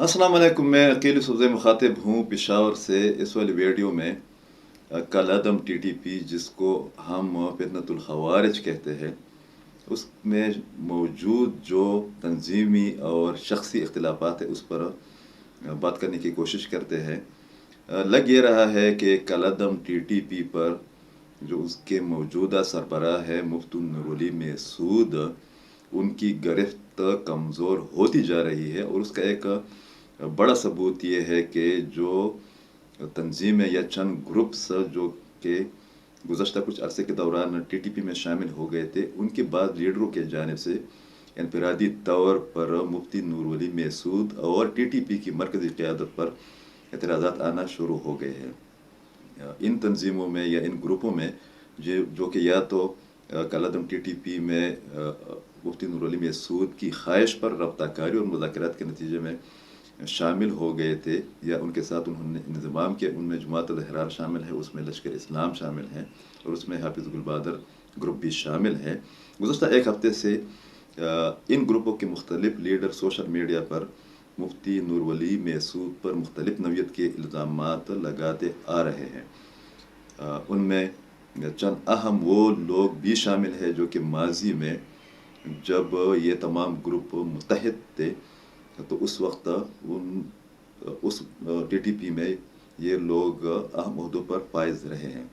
अस्सलाम वालेकुम। मैं अकील सब्ज़ मुखातिब हूँ पेशावर से। इस वाली वीडियो में कलअदम टीटीपी, जिसको हम फितनतुल खवारिज कहते हैं, उसमें मौजूद जो तंजीमी और शख्सी इख्तिलाफात है उस पर बात करने की कोशिश करते हैं। लग ये रहा है कि कलअदम टीटीपी पर जो उसके मौजूदा सरबराह है मुफ्ती नूर वली महसूद, उनकी गिरफ्त कमज़ोर होती जा रही है। और उसका एक बड़ा सबूत ये है कि जो तंजीमें या चंद ग्रुप्स जो कि गुज़श्ता कुछ अरसे के दौरान टीटीपी में शामिल हो गए थे, उनके बाद लीडरों के जानिब से इनफरादी तौर पर मुफ्ती नूर वली महसूद और टीटीपी की मरकज़ी क़यादत पर एतराज़ात आना शुरू हो गए हैं। इन तंजीमों में या इन ग्रुपों में जो कि या तो कलअदम टीटीपी में मुफ्ती नूर वली महसूद की ख्वाहिश पर रब्ताकारी और मुज़ाकरात के नतीजे में शामिल हो गए थे, या उनके साथ उन्होंने इंतज़ाम किया। उनमें जमात अल-अहरार शामिल है, उसमें लश्कर इस्लाम शामिल है, और उसमें हाफिज़ गुल बादर ग्रुप भी शामिल है। गुज़श्ता एक हफ़्ते से इन ग्रुपों के मुख्तलिफ़ लीडर सोशल मीडिया पर मुफ्ती नूर वली महसूद पर मुख्तलिफ़ नौइयत के इल्ज़ामात लगाते आ रहे हैं। उनमें चंद अहम वो लोग भी शामिल हैं जो कि माजी में जब ये तमाम ग्रुप मुत्तहिद थे तो उस वक्त उस टीटीपी में ये लोग अहम ओहदों पर फाइज रहे हैं।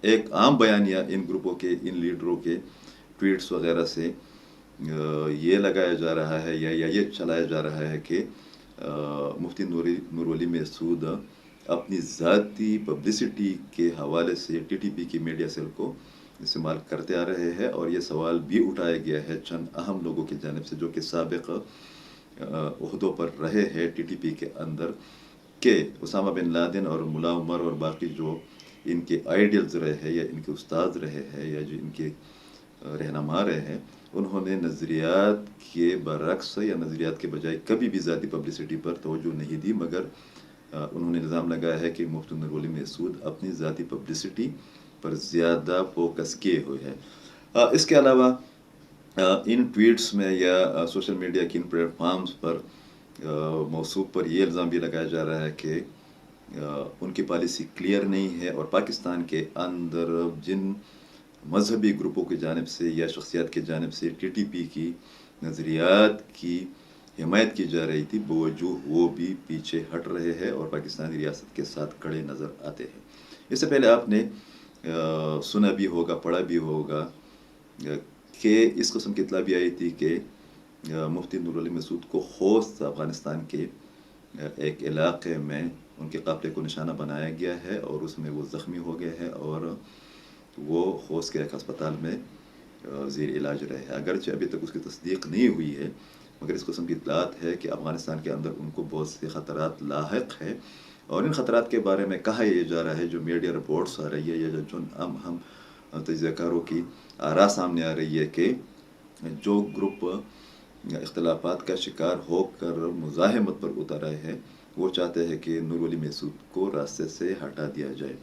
एक आम बयानिया इन ग्रुपों के, इन लीडरों के ट्वीट्स वगैरह से ये लगाया जा रहा है या ये चलाया जा रहा है कि मुफ्ती नूर वली महसूद अपनी ज़ाती पब्लिसिटी के हवाले से टीटीपी की मीडिया सेल को इस्तेमाल करते आ रहे हैं। और ये सवाल भी उठाया गया है चंद अहम लोगों की जानिब से जो कि साबिक़ ओहदों पर रहे हैं टीटीपी के अंदर, के उसामा बिन लादेन और मुल्ला उमर और बाकी जो इनके आइडियल्स रहे हैं या इनके उस्ताद रहे हैं या जो इनके रहनुमा रहे हैं, उन्होंने नज़रियात के बरक्स या नज़रियात के बजाय कभी भी ज़ाती पब्लिसिटी पर तवज्जो नहीं दी, मगर उन्होंने इल्ज़ाम लगाया है कि मुफ्ती नूर वली महसूद अपनी ज़ाती पब्लिसिटी पर ज़्यादा फोकस किए हुए हैं। इसके अलावा इन ट्वीट्स में या सोशल मीडिया के इन प्लेटफार्म्स पर मौसूफ पर यह इल्ज़ाम भी लगाया जा रहा है कि उनकी पॉलिसी क्लियर नहीं है, और पाकिस्तान के अंदर जिन मजहबी ग्रुपों की जानिब से या शख्सियात की जानिब से टीटीपी की नज़रियात की हिमायत की जा रही थी, बावजूद वो भी पीछे हट रहे हैं और पाकिस्तानी रियासत के साथ खड़े नज़र आते हैं। इससे पहले आपने सुना भी होगा, पढ़ा भी होगा कि इस किस्म की इत्तला भी आई थी कि मुफ्ती नूर वली महसूद को होस्ट अफ़गानिस्तान के एक इलाके में उनके काफ़िले को निशाना बनाया गया है और उसमें वो ज़ख्मी हो गए हैं और वो होस्ट के एक अस्पताल में ज़ेर इलाज रहे हैं। अगरचे अभी तक उसकी तस्दीक नहीं हुई है, मगर इस किस्म की इत्तलात है कि अफ़गानिस्तान के अंदर उनको बहुत से ख़तरात लाहिक है, और इन ख़तरात के बारे में कहा यह जा रहा है, जो मीडिया रिपोर्ट्स आ रही है या जो हम तजज़ियाकारों की आरा सामने आ रही है कि जो ग्रुप इख्तिलाफात का शिकार होकर मुज़ाहमत पर उतर आए हैं, वो चाहते हैं कि नूर वली महसूद को रास्ते से हटा दिया जाए।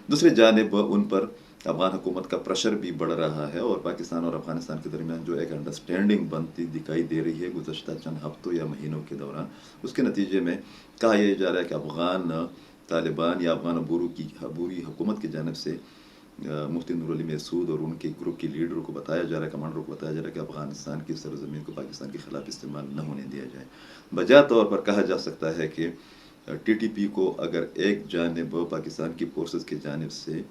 दूसरी जानिब उन पर अफ़गान हुकूमत का प्रेशर भी बढ़ रहा है, और पाकिस्तान और अफ़गानिस्तान के दरमियान जो एक अंडरस्टैंडिंग बनती दिखाई दे रही है गुज़श्ता चंद हफ्तों या महीनों के दौरान, उसके नतीजे में कहा यह जा रहा है कि अफ़गान तालिबान या अफ़गान अबूरी हुकूमत की जानिब से मुफ्ती नूर वली महसूद और उनके ग्रुप के लीडरों को बताया जा रहा है, कमांडरों को बताया जा रहा है कि अफ़गानिस्तान की सरज़मीन को पाकिस्तान के ख़िलाफ़ इस्तेमाल न होने दिया जाए। बजा तौर पर कहा जा सकता है कि टीटीपी को अगर एक जानिब पाकिस्तान की फोर्सेस की जानिब से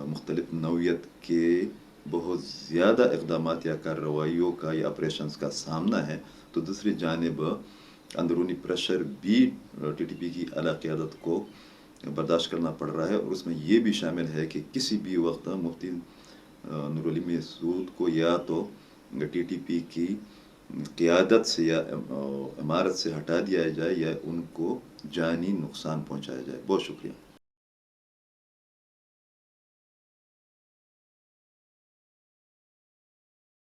मुख्तलिफ़ नौइयत के बहुत ज़्यादा इक़दामात या कार्रवाइयों का या ऑपरेशंस का सामना है, तो दूसरी जानिब अंदरूनी प्रेशर भी टीटीपी की आला क़यादत को बर्दाश्त करना पड़ रहा है, और उसमें ये भी शामिल है कि किसी भी वक्त मुफ्ती नूर वली महसूद को या तो टीटीपी की क़यादत से या इमारत से हटा दिया जाए या उनको जानी नुकसान पहुँचाया जाए। बहुत शुक्रिया।